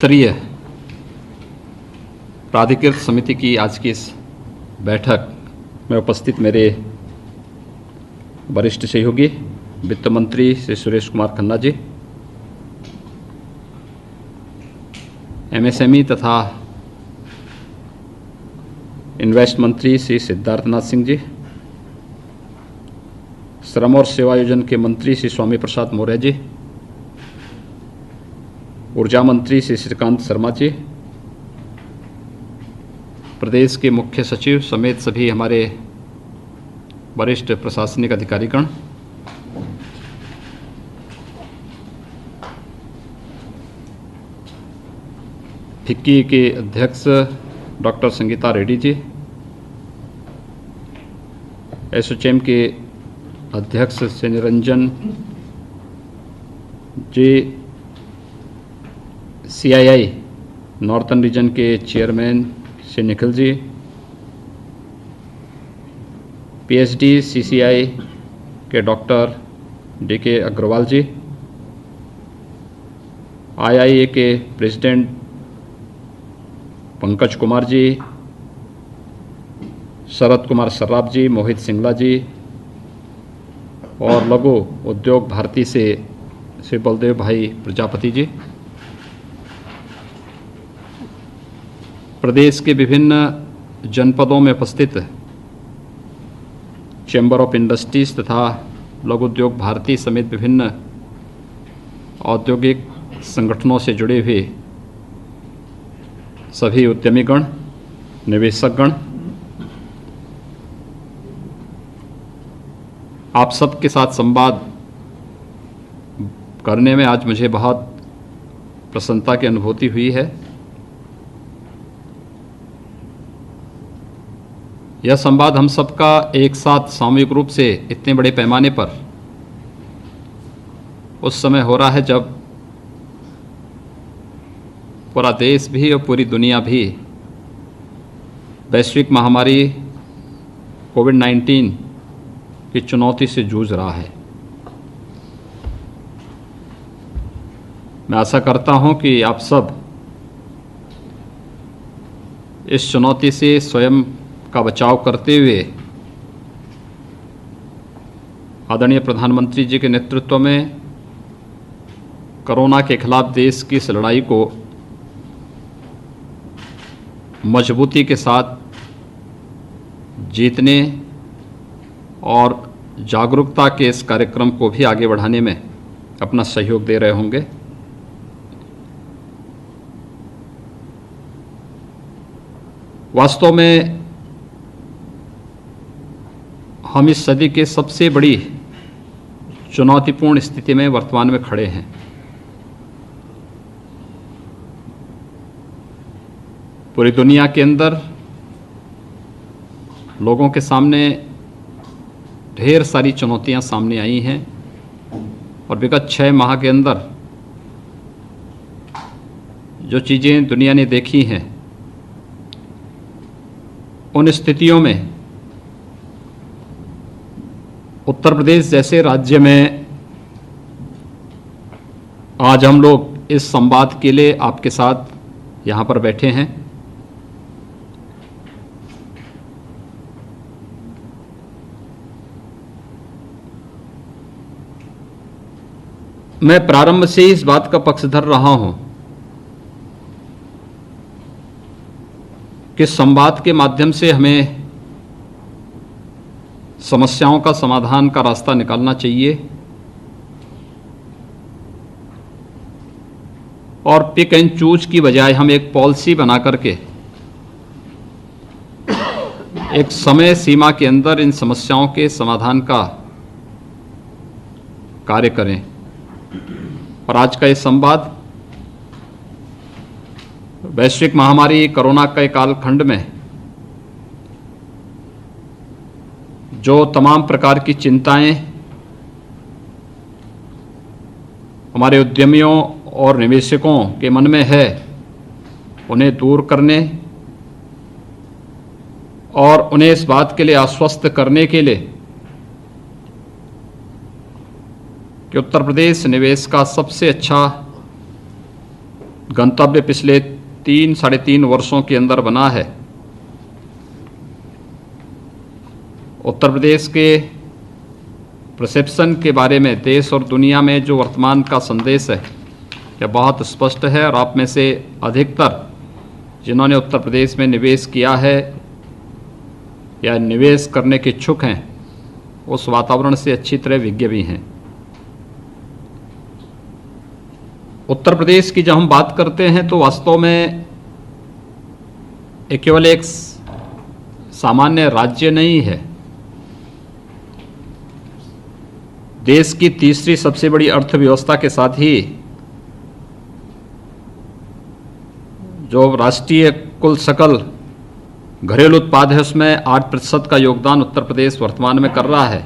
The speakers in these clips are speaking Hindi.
स्तरीय प्राधिकृत समिति की आज की इस बैठक में उपस्थित मेरे वरिष्ठ सहयोगी वित्त मंत्री श्री सुरेश कुमार खन्ना जी, एमएसएमई तथा इन्वेस्ट मंत्री श्री सिद्धार्थनाथ सिंह जी, श्रम और सेवायोजन के मंत्री श्री स्वामी प्रसाद मौर्य जी, ऊर्जा मंत्री श्री श्रीकांत शर्मा जी, प्रदेश के मुख्य सचिव समेत सभी हमारे वरिष्ठ प्रशासनिक अधिकारीगण, फिक्की के अध्यक्ष डॉक्टर संगीता रेड्डी जी, एसोचैम के अध्यक्ष श्री निरंजन जी, सीआईआई नॉर्थन रीजन के chairman Shri Nikhil ji, PhD CCI के डॉक्टर डीके अग्रवाल जी, आईआईए के प्रेसिडेंट पंकज कुमार जी, शरद कुमार सर्राफ जी, मोहित सिंगला जी और लघु उद्योग भारती से श्री बलदेव भाई प्रजापति जी, प्रदेश के विभिन्न जनपदों में उपस्थित चैम्बर ऑफ इंडस्ट्रीज तथा लघु उद्योग भारती समेत विभिन्न औद्योगिक संगठनों से जुड़े हुए सभी उद्यमीगण, निवेशकगण, आप सबके साथ संवाद करने में आज मुझे बहुत प्रसन्नता की अनुभूति हुई है। यह संवाद हम सबका एक साथ सामूहिक रूप से इतने बड़े पैमाने पर उस समय हो रहा है जब पूरा देश भी और पूरी दुनिया भी वैश्विक महामारी कोविड-19 की चुनौती से जूझ रहा है। मैं आशा करता हूं कि आप सब इस चुनौती से स्वयं का बचाव करते हुए आदरणीय प्रधानमंत्री जी के नेतृत्व में कोरोना के खिलाफ देश की इस लड़ाई को मजबूती के साथ जीतने और जागरूकता के इस कार्यक्रम को भी आगे बढ़ाने में अपना सहयोग दे रहे होंगे। वास्तव में हम इस सदी के सबसे बड़ी चुनौतीपूर्ण स्थिति में वर्तमान में खड़े हैं। पूरी दुनिया के अंदर लोगों के सामने ढेर सारी चुनौतियां सामने आई हैं और विगत 6 माह के अंदर जो चीज़ें दुनिया ने देखी हैं, उन स्थितियों में उत्तर प्रदेश जैसे राज्य में आज हम लोग इस संवाद के लिए आपके साथ यहाँ पर बैठे हैं। मैं प्रारंभ से ही इस बात का पक्षधर रहा हूं कि संवाद के माध्यम से हमें समस्याओं का समाधान का रास्ता निकालना चाहिए और पिक एंड चूज की बजाय हम एक पॉलिसी बना करके एक समय सीमा के अंदर इन समस्याओं के समाधान का कार्य करें। और आज का ये संवाद वैश्विक महामारी कोरोना के कालखंड में जो तमाम प्रकार की चिंताएं हमारे उद्यमियों और निवेशकों के मन में है, उन्हें दूर करने और उन्हें इस बात के लिए आश्वस्त करने के लिए कि उत्तर प्रदेश निवेश का सबसे अच्छा गंतव्य पिछले 3-3.5 वर्षों के अंदर बना है। उत्तर प्रदेश के परसेप्शन के बारे में देश और दुनिया में जो वर्तमान का संदेश है यह बहुत स्पष्ट है, और आप में से अधिकतर जिन्होंने उत्तर प्रदेश में निवेश किया है या निवेश करने के इच्छुक हैं उस वातावरण से अच्छी तरह विज्ञ भी हैं। उत्तर प्रदेश की जब हम बात करते हैं तो वास्तव में केवल एक सामान्य राज्य नहीं है, देश की तीसरी सबसे बड़ी अर्थव्यवस्था के साथ ही जो राष्ट्रीय कुल सकल घरेलू उत्पाद है उसमें 8% का योगदान उत्तर प्रदेश वर्तमान में कर रहा है।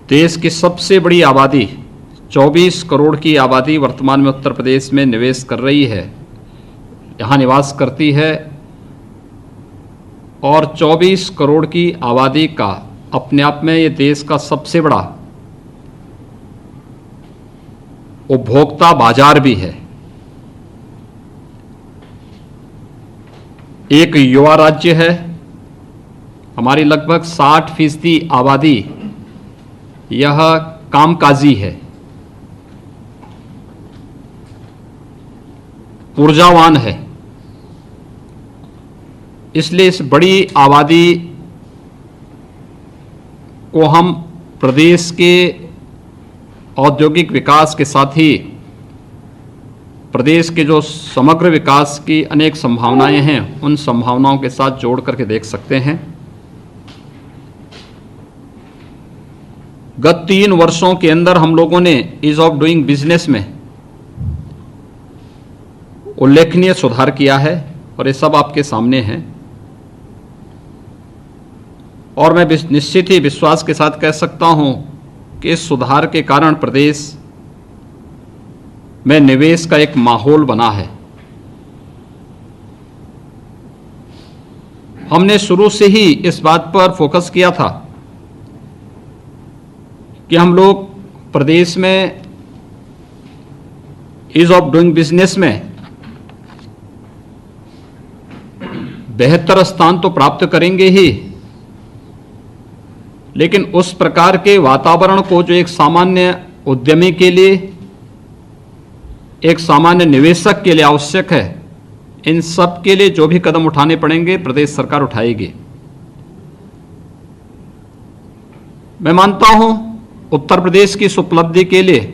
देश की सबसे बड़ी आबादी 24 करोड़ की आबादी वर्तमान में उत्तर प्रदेश में निवेश कर रही है, यहाँ निवास करती है, और 24 करोड़ की आबादी का अपने आप में ये देश का सबसे बड़ा उपभोक्ता बाजार भी है। एक युवा राज्य है, हमारी लगभग 60% आबादी यह कामकाजी है, ऊर्जावान है। इसलिए इस बड़ी आबादी को हम प्रदेश के औद्योगिक विकास के साथ ही प्रदेश के जो समग्र विकास की अनेक संभावनाएं हैं उन संभावनाओं के साथ जोड़ करके देख सकते हैं। गत 3 वर्षों के अंदर हम लोगों ने ईज ऑफ डूइंग बिजनेस में उल्लेखनीय सुधार किया है, और ये सब आपके सामने हैं। और मैं निश्चित ही विश्वास के साथ कह सकता हूं कि इस सुधार के कारण प्रदेश में निवेश का एक माहौल बना है। हमने शुरू से ही इस बात पर फोकस किया था कि हम लोग प्रदेश में ईज ऑफ डूइंग बिजनेस में बेहतर स्थान तो प्राप्त करेंगे ही, लेकिन उस प्रकार के वातावरण को जो एक सामान्य उद्यमी के लिए, एक सामान्य निवेशक के लिए आवश्यक है, इन सब के लिए जो भी कदम उठाने पड़ेंगे प्रदेश सरकार उठाएगी। मैं मानता हूं उत्तर प्रदेश की इस उपलब्धि के लिए,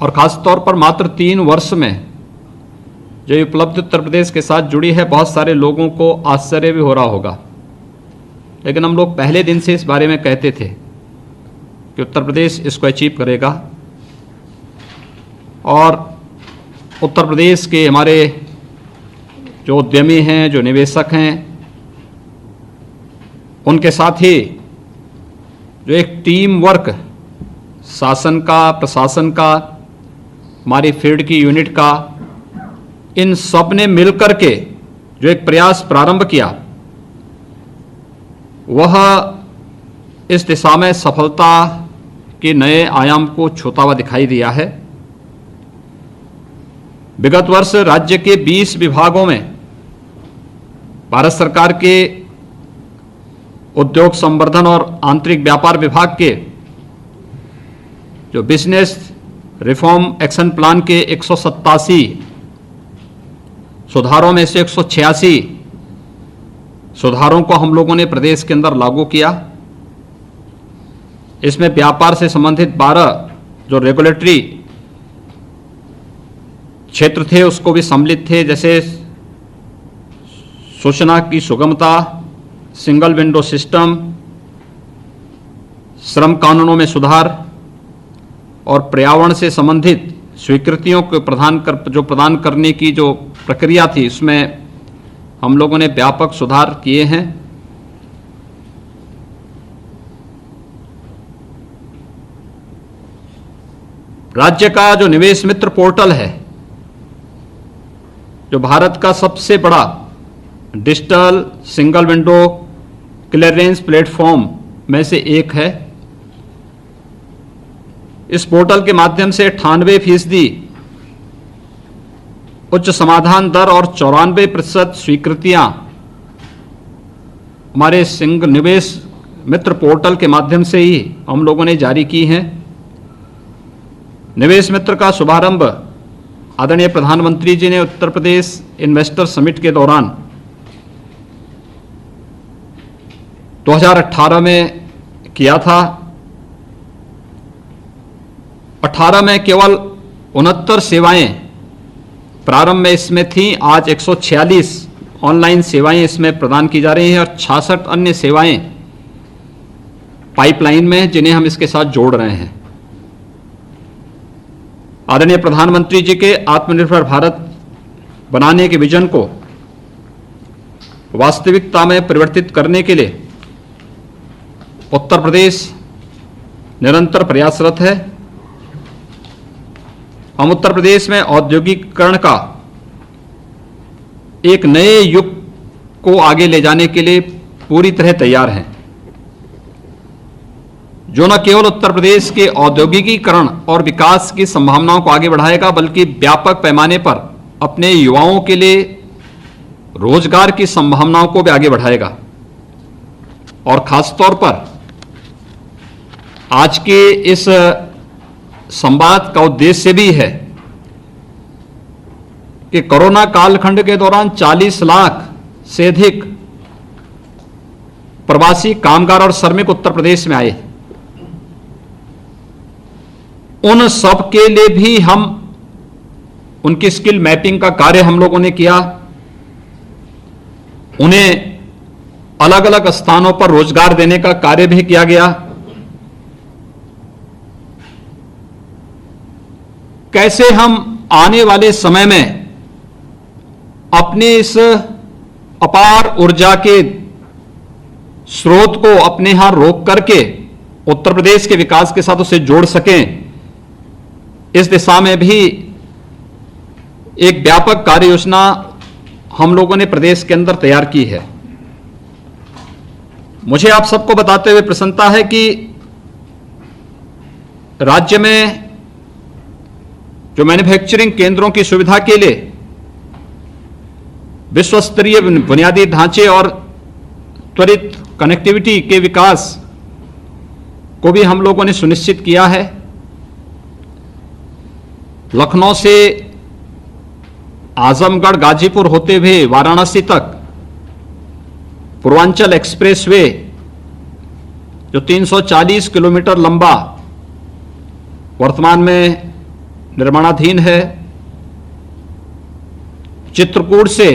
और खासतौर पर मात्र 3 वर्ष में जो ये उपलब्धि उत्तर प्रदेश के साथ जुड़ी है, बहुत सारे लोगों को आश्चर्य भी हो रहा होगा, लेकिन हम लोग पहले दिन से इस बारे में कहते थे कि उत्तर प्रदेश इसको अचीव करेगा। और उत्तर प्रदेश के हमारे जो उद्यमी हैं, जो निवेशक हैं, उनके साथ ही जो एक टीम वर्क शासन का, प्रशासन का, हमारी फील्ड की यूनिट का, इन सब ने मिलकर के जो एक प्रयास प्रारंभ किया वह इस दिशा में सफलता के नए आयाम को छूता हुआ दिखाई दिया है। विगत वर्ष राज्य के 20 विभागों में भारत सरकार के उद्योग संवर्धन और आंतरिक व्यापार विभाग के जो बिजनेस रिफॉर्म एक्शन प्लान के 187 सुधारों में से 186 सुधारों को हम लोगों ने प्रदेश के अंदर लागू किया। इसमें व्यापार से संबंधित 12 जो रेगुलेटरी क्षेत्र थे उसको भी सम्मिलित थे, जैसे सूचना की सुगमता, सिंगल विंडो सिस्टम, श्रम कानूनों में सुधार और पर्यावरण से संबंधित स्वीकृतियों को प्रदान करने की जो प्रक्रिया थी उसमें हम लोगों ने व्यापक सुधार किए हैं। राज्य का जो निवेश मित्र पोर्टल है, जो भारत का सबसे बड़ा digital single window clearance platform में से एक है, इस पोर्टल के माध्यम से 98% उच्च समाधान दर और 94% स्वीकृतियां हमारे सिंह निवेश मित्र पोर्टल के माध्यम से ही हम लोगों ने जारी की हैं। निवेश मित्र का शुभारंभ आदरणीय प्रधानमंत्री जी ने उत्तर प्रदेश इन्वेस्टर समिट के दौरान 2018 में किया था। 18 में केवल 69 सेवाएं प्रारंभ में इसमें थी, आज 146 ऑनलाइन सेवाएं इसमें प्रदान की जा रही हैं और 66 अन्य सेवाएं पाइपलाइन में हैं जिन्हें हम इसके साथ जोड़ रहे हैं। आदरणीय प्रधानमंत्री जी के आत्मनिर्भर भारत बनाने के विजन को वास्तविकता में परिवर्तित करने के लिए उत्तर प्रदेश निरंतर प्रयासरत है। हम उत्तर प्रदेश में औद्योगिकीकरण का एक नए युग को आगे ले जाने के लिए पूरी तरह तैयार हैं, जो न केवल उत्तर प्रदेश के औद्योगिकीकरण और विकास की संभावनाओं को आगे बढ़ाएगा, बल्कि व्यापक पैमाने पर अपने युवाओं के लिए रोजगार की संभावनाओं को भी आगे बढ़ाएगा। और खासतौर पर आज के इस संवाद का उद्देश्य भी है कि कोरोना कालखंड के दौरान 40 लाख से अधिक प्रवासी कामगार और श्रमिक उत्तर प्रदेश में आए। उन सब के लिए भी हम उनकी स्किल मैपिंग का कार्य हम लोगों ने किया। उन्हें अलग अलग स्थानों पर रोजगार देने का कार्य भी किया गया। कैसे हम आने वाले समय में अपने इस अपार ऊर्जा के स्रोत को अपने यहां रोक करके उत्तर प्रदेश के विकास के साथ उसे जोड़ सकें, इस दिशा में भी एक व्यापक कार्य योजना हम लोगों ने प्रदेश के अंदर तैयार की है। मुझे आप सबको बताते हुए प्रसन्नता है कि राज्य में जो मैन्युफैक्चरिंग केंद्रों की सुविधा के लिए विश्व स्तरीय बुनियादी ढांचे और त्वरित कनेक्टिविटी के विकास को भी हम लोगों ने सुनिश्चित किया है। लखनऊ से आजमगढ़ गाजीपुर होते हुए वाराणसी तक पूर्वांचल एक्सप्रेसवे जो 340 किलोमीटर लंबा वर्तमान में निर्माणाधीन है। चित्रकूट से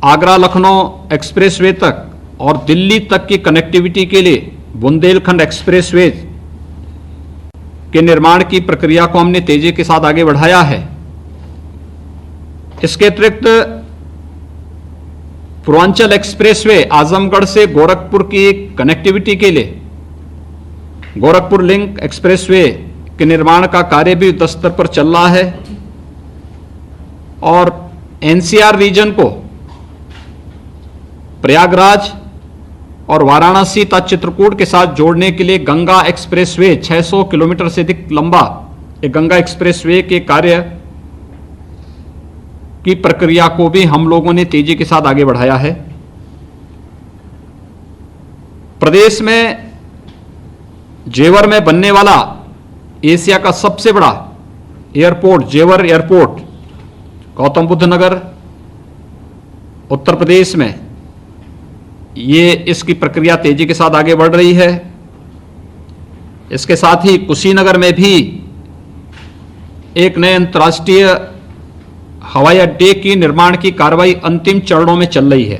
आगरा लखनऊ एक्सप्रेसवे तक और दिल्ली तक की कनेक्टिविटी के लिए बुंदेलखंड एक्सप्रेसवे के निर्माण की प्रक्रिया को हमने तेजी के साथ आगे बढ़ाया है। इसके अतिरिक्त पूर्वांचल एक्सप्रेसवे आजमगढ़ से गोरखपुर की कनेक्टिविटी के लिए गोरखपुर लिंक एक्सप्रेसवे के निर्माण का कार्य भी युद्ध स्तर पर चल रहा है और एनसीआर रीजन को प्रयागराज और वाराणसी तथा चित्रकूट के साथ जोड़ने के लिए गंगा एक्सप्रेसवे 600 किलोमीटर से अधिक लंबा एक गंगा एक्सप्रेसवे के कार्य की प्रक्रिया को भी हम लोगों ने तेजी के साथ आगे बढ़ाया है। प्रदेश में जेवर में बनने वाला एशिया का सबसे बड़ा एयरपोर्ट जेवर एयरपोर्ट गौतम बुद्ध नगर उत्तर प्रदेश में ये इसकी प्रक्रिया तेजी के साथ आगे बढ़ रही है। इसके साथ ही कुशीनगर में भी एक नए अंतर्राष्ट्रीय हवाई अड्डे की निर्माण की कार्रवाई अंतिम चरणों में चल रही है।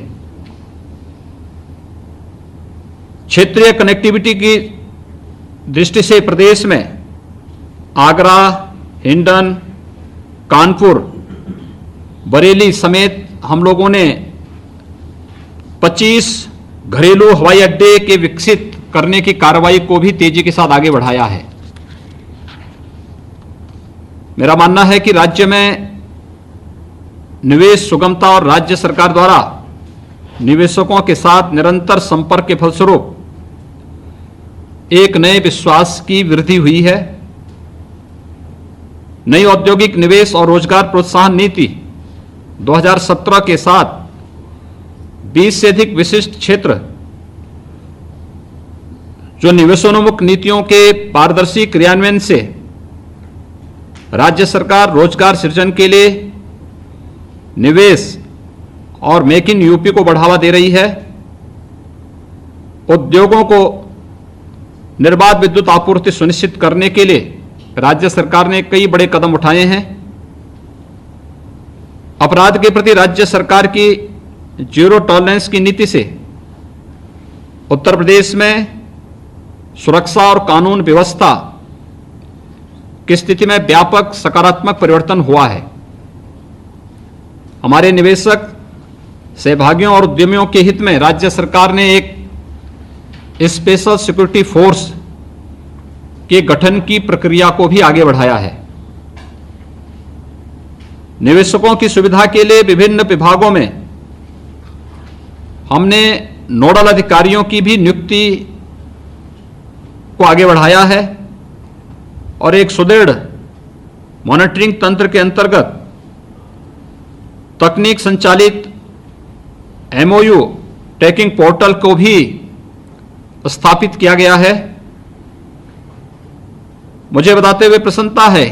क्षेत्रीय कनेक्टिविटी की दृष्टि से प्रदेश में आगरा, हिंडन, कानपुर, बरेली समेत हम लोगों ने 25 घरेलू हवाई अड्डे के विकसित करने की कार्रवाई को भी तेजी के साथ आगे बढ़ाया है। मेरा मानना है कि राज्य में निवेश सुगमता और राज्य सरकार द्वारा निवेशकों के साथ निरंतर संपर्क के फलस्वरूप एक नए विश्वास की वृद्धि हुई है। नई औद्योगिक निवेश और रोजगार प्रोत्साहन नीति 2017 के साथ 20 से अधिक विशिष्ट क्षेत्र जो निवेशोन्मुख नीतियों के पारदर्शी क्रियान्वयन से राज्य सरकार रोजगार सृजन के लिए निवेश और मेक इन यूपी को बढ़ावा दे रही है। उद्योगों को निर्बाध विद्युत आपूर्ति सुनिश्चित करने के लिए राज्य सरकार ने कई बड़े कदम उठाए हैं। अपराध के प्रति राज्य सरकार की जीरो टॉलरेंस की नीति से उत्तर प्रदेश में सुरक्षा और कानून व्यवस्था की स्थिति में व्यापक सकारात्मक परिवर्तन हुआ है। हमारे निवेशक, सहभागियों और उद्यमियों के हित में राज्य सरकार ने एक स्पेशल सिक्योरिटी फोर्स के गठन की प्रक्रिया को भी आगे बढ़ाया है। निवेशकों की सुविधा के लिए विभिन्न विभागों में हमने नोडल अधिकारियों की भी नियुक्ति को आगे बढ़ाया है और एक सुदृढ़ मॉनिटरिंग तंत्र के अंतर्गत तकनीक संचालित MOU ट्रैकिंग पोर्टल को भी स्थापित किया गया है। मुझे बताते हुए प्रसन्नता है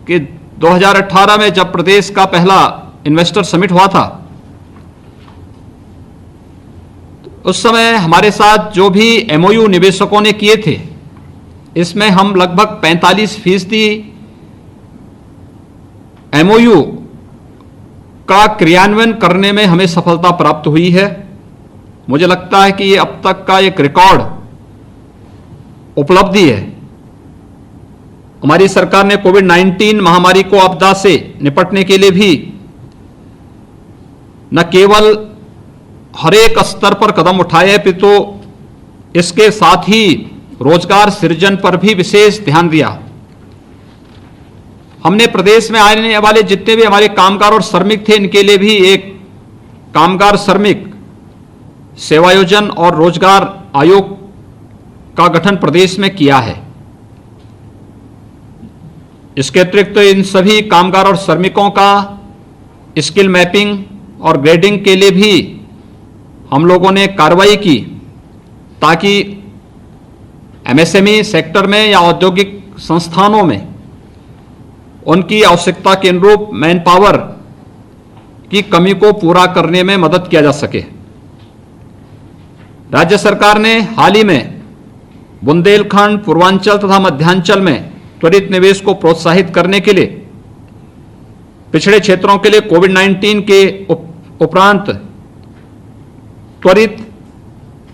कि 2018 में जब प्रदेश का पहला इन्वेस्टर समिट हुआ था, उस समय हमारे साथ जो भी MOU निवेशकों ने किए थे, इसमें हम लगभग 45% MOU का क्रियान्वयन करने में हमें सफलता प्राप्त हुई है। मुझे लगता है कि ये अब तक का एक रिकॉर्ड उपलब्धि है। हमारी सरकार ने कोविड-19 महामारी को आपदा से निपटने के लिए भी न केवल हर एक स्तर पर कदम उठाए हैं, पितु इसके साथ ही रोजगार सृजन पर भी विशेष ध्यान दिया। हमने प्रदेश में आने वाले जितने भी हमारे कामगार और श्रमिक थे, इनके लिए भी एक कामगार श्रमिक सेवायोजन और रोजगार आयोग का गठन प्रदेश में किया है। इसके अतिरिक्त इन सभी कामगार और श्रमिकों का स्किल मैपिंग और ग्रेडिंग के लिए भी हम लोगों ने कार्रवाई की, ताकि MSME सेक्टर में या औद्योगिक संस्थानों में उनकी आवश्यकता के अनुरूप मैन पावर की कमी को पूरा करने में मदद किया जा सके। राज्य सरकार ने हाल ही में बुंदेलखंड, पूर्वांचल तथा मध्यांचल में त्वरित निवेश को प्रोत्साहित करने के लिए पिछड़े क्षेत्रों के लिए कोविड-19 के उपरांत त्वरित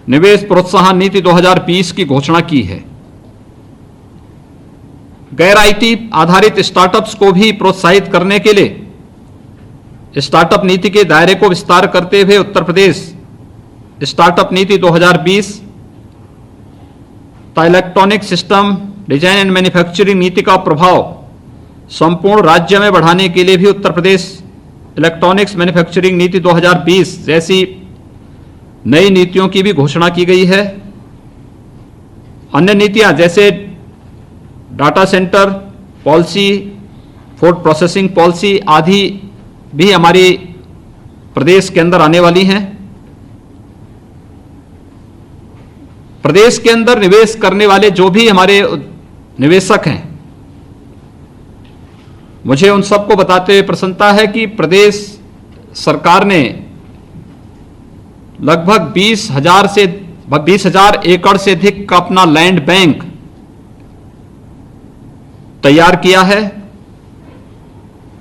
निवेश प्रोत्साहन नीति 2020 की घोषणा की है। गैर IT आधारित स्टार्टअप्स को भी प्रोत्साहित करने के लिए स्टार्टअप नीति के दायरे को विस्तार करते हुए उत्तर प्रदेश स्टार्टअप नीति 2020 तथा electronic system design and manufacturing नीति का प्रभाव संपूर्ण राज्य में बढ़ाने के लिए भी उत्तर प्रदेश इलेक्ट्रॉनिक्स मैन्युफैक्चरिंग नीति 2020 जैसी नई नीतियों की भी घोषणा की गई है। अन्य नीतियां जैसे data centre policy, food processing policy आदि भी हमारी प्रदेश के अंदर आने वाली हैं। प्रदेश के अंदर निवेश करने वाले जो भी हमारे निवेशक हैं, मुझे उन सबको बताते हुए प्रसन्नता है कि प्रदेश सरकार ने लगभग 20,000 एकड़ से अधिक का अपना लैंड बैंक तैयार किया है।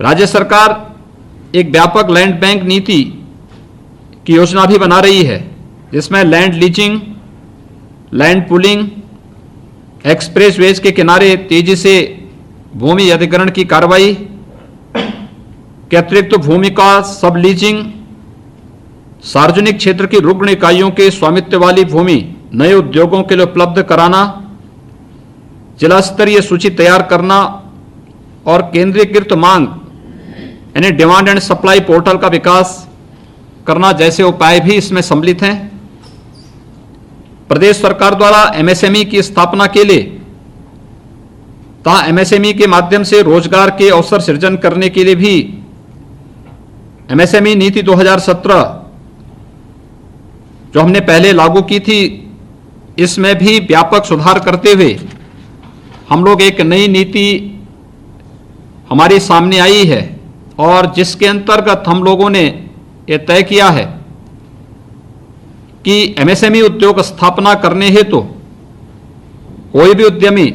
राज्य सरकार एक व्यापक लैंड बैंक नीति की योजना भी बना रही है, जिसमें land leasing, land pooling, expressways के किनारे तेजी से भूमि अधिग्रहण की कार्रवाई के अतिरिक्त भूमि का सब लीजिंग, सार्वजनिक क्षेत्र की रुग्ण इकाइयों के स्वामित्व वाली भूमि नए उद्योगों के लिए उपलब्ध कराना, जिला स्तरीय सूची तैयार करना और केंद्रीकृत मांग यानी डिमांड एंड सप्लाई पोर्टल का विकास करना जैसे उपाय भी इसमें सम्मिलित हैं। प्रदेश सरकार द्वारा MSME की स्थापना के लिए तथा एमएसएमई के माध्यम से रोजगार के अवसर सृजन करने के लिए भी एमएसएमई नीति 2017 जो हमने पहले लागू की थी, इसमें भी व्यापक सुधार करते हुए हम लोग एक नई नीति हमारे सामने आई है और जिसके अंतर्गत हम लोगों ने ये तय किया है कि एमएसएमई उद्योग स्थापना करने हेतु कोई भी उद्यमी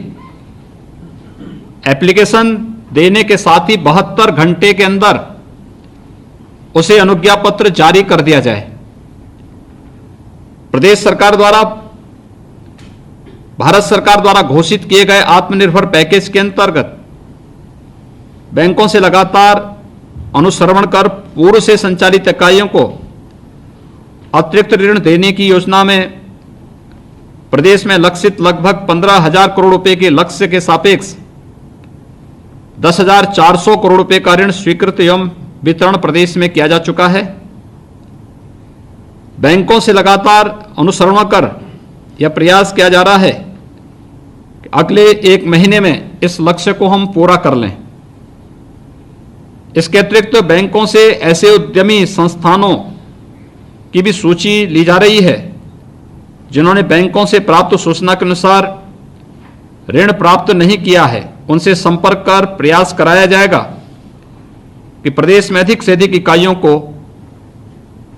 एप्लीकेशन देने के साथ ही 72 घंटे के अंदर उसे अनुज्ञा पत्र जारी कर दिया जाए। प्रदेश सरकार द्वारा, भारत सरकार द्वारा घोषित किए गए आत्मनिर्भर पैकेज के अंतर्गत बैंकों से लगातार अनुश्रवण कर पूर्व से संचालित इकाइयों को अतिरिक्त ऋण देने की योजना में प्रदेश में लक्षित लगभग 15,000 करोड़ रुपए के लक्ष्य के सापेक्ष 10,400 करोड़ रुपए का ऋण स्वीकृत एवं वितरण प्रदेश में किया जा चुका है। बैंकों से लगातार अनुश्रवण कर यह प्रयास किया जा रहा है कि अगले 1 महीने में इस लक्ष्य को हम पूरा कर लें। इसके अतिरिक्त बैंकों से ऐसे उद्यमी संस्थानों की भी सूची ली जा रही है जिन्होंने बैंकों से प्राप्त सूचना के अनुसार ऋण प्राप्त नहीं किया है। उनसे संपर्क कर प्रयास कराया जाएगा कि प्रदेश में अधिक से अधिक इकाइयों को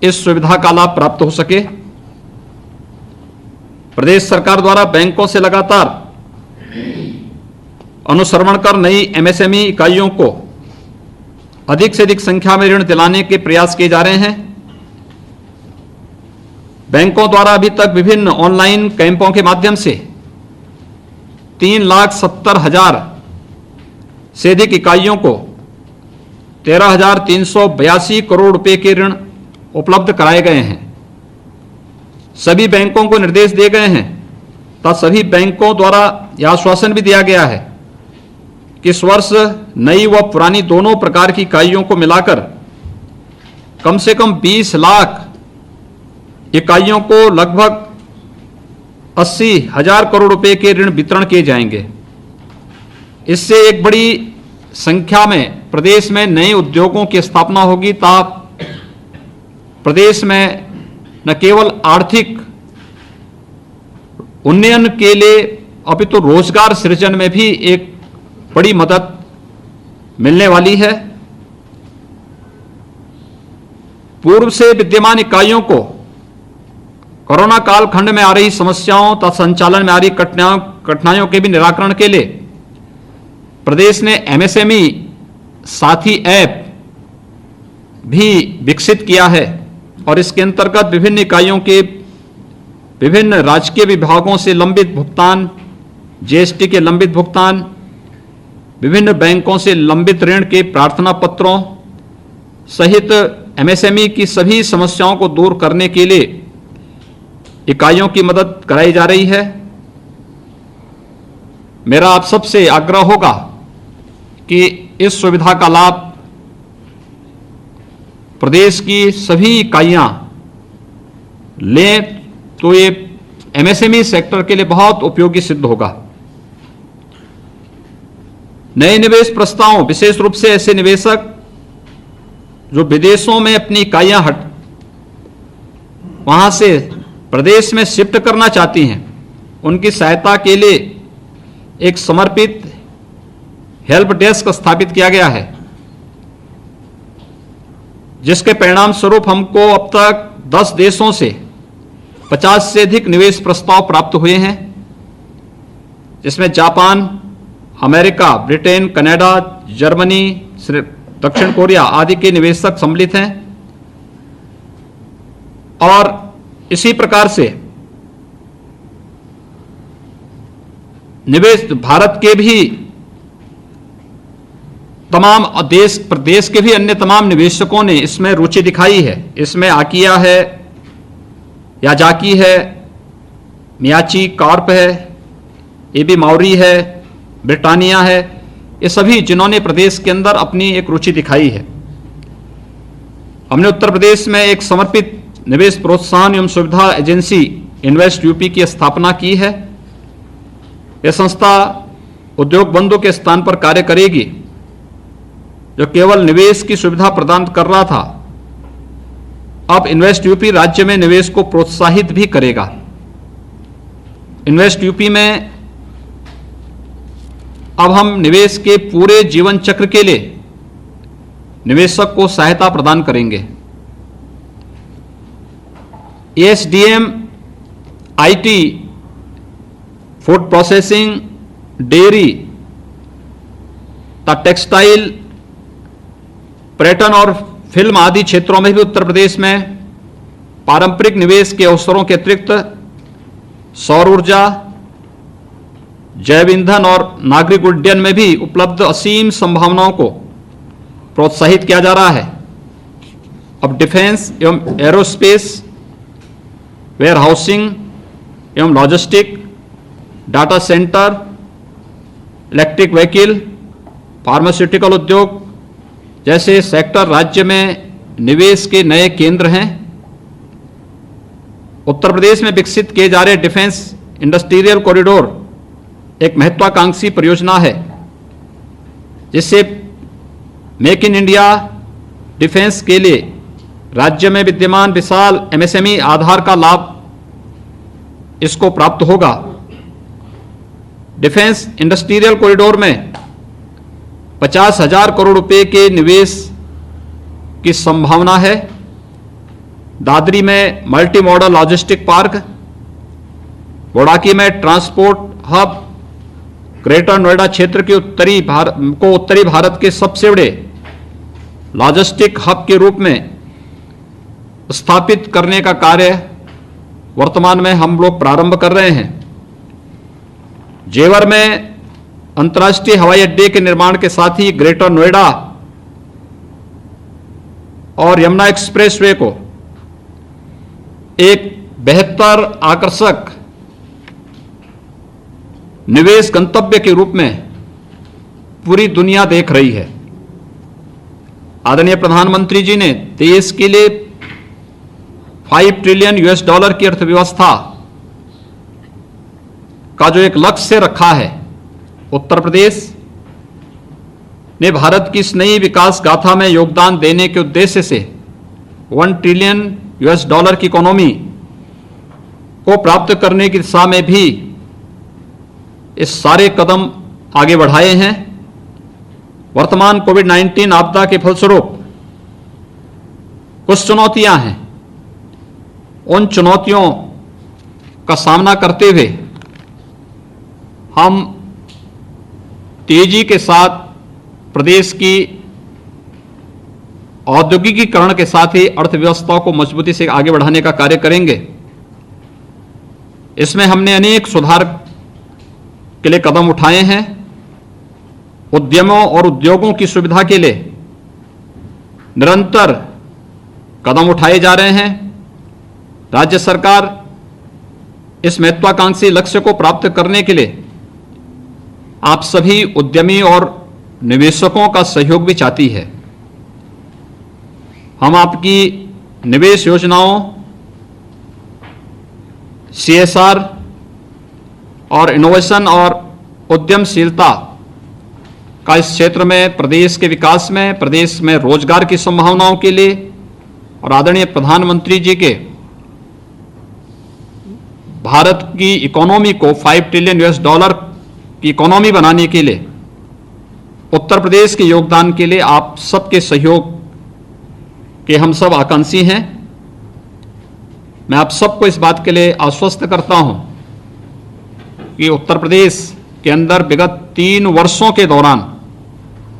इस सुविधा का लाभ प्राप्त हो सके। प्रदेश सरकार द्वारा बैंकों से लगातार अनुश्रवण कर नई एमएसएमई इकाइयों को अधिक से अधिक संख्या में ऋण दिलाने के प्रयास किए जा रहे हैं। बैंकों द्वारा अभी तक विभिन्न ऑनलाइन कैंपों के माध्यम से 3,70,000 से अधिक इकाइयों को 13,382 करोड़ रुपए के ऋण उपलब्ध कराए गए हैं। सभी बैंकों को निर्देश दिए गए हैं तथा सभी बैंकों द्वारा यह आश्वासन भी दिया गया है कि इस वर्ष नई व पुरानी दोनों प्रकार की इकाइयों को मिलाकर कम से कम 20 लाख इकाइयों को लगभग 80,000 करोड़ रुपए के ऋण वितरण किए जाएंगे। इससे एक बड़ी संख्या में प्रदेश में नए उद्योगों की स्थापना होगी तथा प्रदेश में न केवल आर्थिक उन्नयन के लिए अपितु रोजगार सृजन में भी एक बड़ी मदद मिलने वाली है। पूर्व से विद्यमान इकाइयों को कोरोना काल खंड में आ रही समस्याओं तथा संचालन में आ रही कठिनाइयों के भी निराकरण के लिए प्रदेश ने एमएसएमई साथी ऐप भी विकसित किया है और इसके अंतर्गत विभिन्न इकाइयों के विभिन्न राजकीय विभागों से लंबित भुगतान, जीएसटी के लंबित भुगतान, विभिन्न बैंकों से लंबित ऋण के प्रार्थना पत्रों सहित एमएसएमई की सभी समस्याओं को दूर करने के लिए इकाइयों की मदद कराई जा रही है। मेरा आप सबसे आग्रह होगा कि इस सुविधा का लाभ प्रदेश की सभी इकाइयां लें तो ये एमएसएमई सेक्टर के लिए बहुत उपयोगी सिद्ध होगा। नए निवेश प्रस्तावों, विशेष रूप से ऐसे निवेशक जो विदेशों में अपनी इकाइयां वहां से प्रदेश में शिफ्ट करना चाहती हैं, उनकी सहायता के लिए एक समर्पित हेल्प डेस्क स्थापित किया गया है, जिसके परिणाम स्वरूप हमको अब तक 10 देशों से 50 से अधिक निवेश प्रस्ताव प्राप्त हुए हैं, जिसमें Japan, America, Britain, Canada, Germany, दक्षिण कोरिया आदि के निवेशक सम्मिलित हैं। और इसी प्रकार से निवेश भारत के भी तमाम प्रदेश के भी अन्य तमाम निवेशकों ने इसमें रुचि दिखाई है। इसमें आकिया है, याजाकी है, मियाची कॉर्प है, एबी माउरी है, ब्रिटानिया है, ये सभी जिन्होंने प्रदेश के अंदर अपनी एक रुचि दिखाई है। हमने उत्तर प्रदेश में एक समर्पित निवेश प्रोत्साहन एवं सुविधा एजेंसी इन्वेस्ट यूपी की स्थापना की है। यह संस्था उद्योग बंधु के स्थान पर कार्य करेगी। जो केवल निवेश की सुविधा प्रदान कर रहा था, अब इन्वेस्ट यूपी राज्य में निवेश को प्रोत्साहित भी करेगा। इन्वेस्ट यूपी में अब हम निवेश के पूरे जीवन चक्र के लिए निवेशक को सहायता प्रदान करेंगे। एएसडीएम, IT, food processing, dairy, textile, पर्यटन और फिल्म आदि क्षेत्रों में भी उत्तर प्रदेश में पारंपरिक निवेश के अवसरों के अतिरिक्त सौर ऊर्जा, जैव ईंधन और नागरिक उड्डयन में भी उपलब्ध असीम संभावनाओं को प्रोत्साहित किया जा रहा है। अब डिफेंस एवं एरोस्पेस, वेयर हाउसिंग एवं logistic, data centre, electric vehicle, pharmaceutical उद्योग जैसे सेक्टर राज्य में निवेश के नए केंद्र हैं। उत्तर प्रदेश में विकसित किए जा रहे डिफेंस इंडस्ट्रियल कॉरिडोर एक महत्वाकांक्षी परियोजना है, जिससे मेक इन इंडिया डिफेंस के लिए राज्य में विद्यमान विशाल एमएसएमई आधार का लाभ इसको प्राप्त होगा। डिफेंस इंडस्ट्रियल कॉरिडोर में 50,000 करोड़ रुपए के निवेश की संभावना है। दादरी में multi modal logistic park, Bodaki में ट्रांसपोर्ट हब, ग्रेटर नोएडा क्षेत्र के उत्तरी भारत के सबसे बड़े लॉजिस्टिक हब के रूप में स्थापित करने का कार्य वर्तमान में हम लोग प्रारंभ कर रहे हैं। जेवर में अंतर्राष्ट्रीय हवाई अड्डे के निर्माण के साथ ही ग्रेटर नोएडा और यमुना एक्सप्रेसवे को एक बेहतर आकर्षक निवेश गंतव्य के रूप में पूरी दुनिया देख रही है। आदरणीय प्रधानमंत्री जी ने देश के लिए $5 ट्रिलियन की अर्थव्यवस्था का जो एक लक्ष्य रखा है, उत्तर प्रदेश ने भारत की इस नई विकास गाथा में योगदान देने के उद्देश्य से $1 ट्रिलियन की इकोनॉमी को प्राप्त करने की दिशा में भी इस सारे कदम आगे बढ़ाए हैं। वर्तमान कोविड-19 आपदा के फलस्वरूप कुछ चुनौतियां हैं। उन चुनौतियों का सामना करते हुए हम तेजी के साथ प्रदेश की औद्योगिकीकरण के साथ ही अर्थव्यवस्था को मजबूती से आगे बढ़ाने का कार्य करेंगे। इसमें हमने अनेक सुधार के लिए कदम उठाए हैं। उद्यमों और उद्योगों की सुविधा के लिए निरंतर कदम उठाए जा रहे हैं। राज्य सरकार इस महत्वाकांक्षी लक्ष्य को प्राप्त करने के लिए आप सभी उद्यमी और निवेशकों का सहयोग भी चाहती है। हम आपकी निवेश योजनाओं, CSR और इनोवेशन और उद्यमशीलता का इस क्षेत्र में प्रदेश के विकास में, प्रदेश में रोजगार की संभावनाओं के लिए और आदरणीय प्रधानमंत्री जी के भारत की इकोनॉमी को $5 ट्रिलियन की इकोनॉमी बनाने के लिए उत्तर प्रदेश के योगदान के लिए आप सबके सहयोग के हम सब आकांक्षी हैं। मैं आप सबको इस बात के लिए आश्वस्त करता हूं कि उत्तर प्रदेश के अंदर विगत 3 वर्षों के दौरान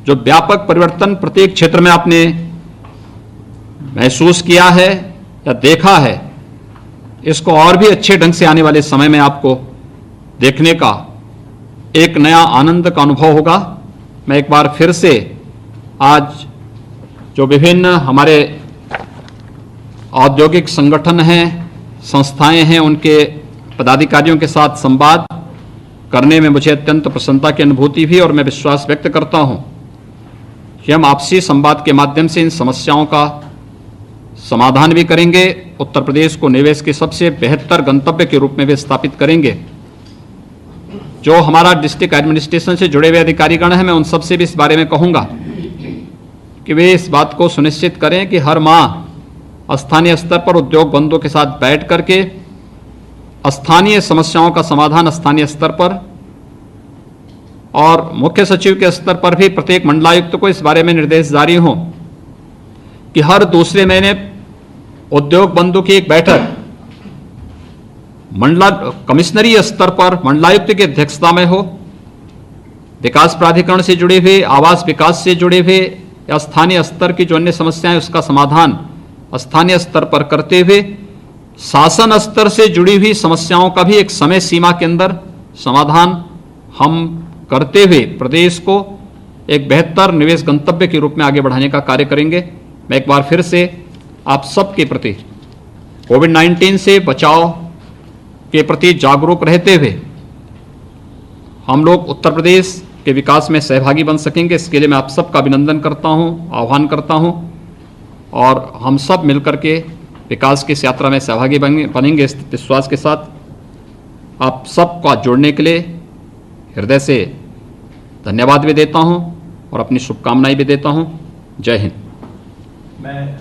जो व्यापक परिवर्तन प्रत्येक क्षेत्र में आपने महसूस किया है या देखा है, इसको और भी अच्छे ढंग से आने वाले समय में आपको देखने का एक नया आनंद का अनुभव होगा। मैं एक बार फिर से आज जो विभिन्न हमारे औद्योगिक संगठन हैं, संस्थाएं हैं, उनके पदाधिकारियों के साथ संवाद करने में मुझे अत्यंत प्रसन्नता की अनुभूति हुई और मैं विश्वास व्यक्त करता हूं कि हम आपसी संवाद के माध्यम से इन समस्याओं का समाधान भी करेंगे, उत्तर प्रदेश को निवेश के सबसे बेहतर गंतव्य के रूप में भी स्थापित करेंगे। जो हमारा डिस्ट्रिक्ट एडमिनिस्ट्रेशन से जुड़े हुए अधिकारीगण हैं, मैं उन सब से भी इस बारे में कहूँगा कि वे इस बात को सुनिश्चित करें कि हर माह स्थानीय स्तर पर उद्योग बंधुओं के साथ बैठ करके स्थानीय समस्याओं का समाधान स्थानीय स्तर पर और मुख्य सचिव के स्तर पर भी प्रत्येक मंडलायुक्त को इस बारे में निर्देश जारी हों कि हर दूसरे महीने उद्योग बंधु की एक बैठक कमिश्नरी स्तर पर मंडलायुक्त की अध्यक्षता में हो। विकास प्राधिकरण से जुड़े हुए, आवास विकास से जुड़े हुए या स्थानीय स्तर की जो अन्य समस्याएं उसका समाधान स्थानीय स्तर पर करते हुए शासन स्तर से जुड़ी हुई समस्याओं का भी एक समय सीमा के अंदर समाधान हम करते हुए प्रदेश को एक बेहतर निवेश गंतव्य के रूप में आगे बढ़ाने का कार्य करेंगे। मैं एक बार फिर से आप सबके प्रति कोविड-19 से बचाव के प्रति जागरूक रहते हुए हम लोग उत्तर प्रदेश के विकास में सहभागी बन सकेंगे, इसके लिए मैं आप सबका अभिनंदन करता हूं, आह्वान करता हूं और हम सब मिलकर के विकास की इस यात्रा में सहभागी बनेंगे। इस विश्वास के साथ आप सबका जुड़ने के लिए हृदय से धन्यवाद भी देता हूं और अपनी शुभकामनाएं भी देता हूं। जय हिंद। मैं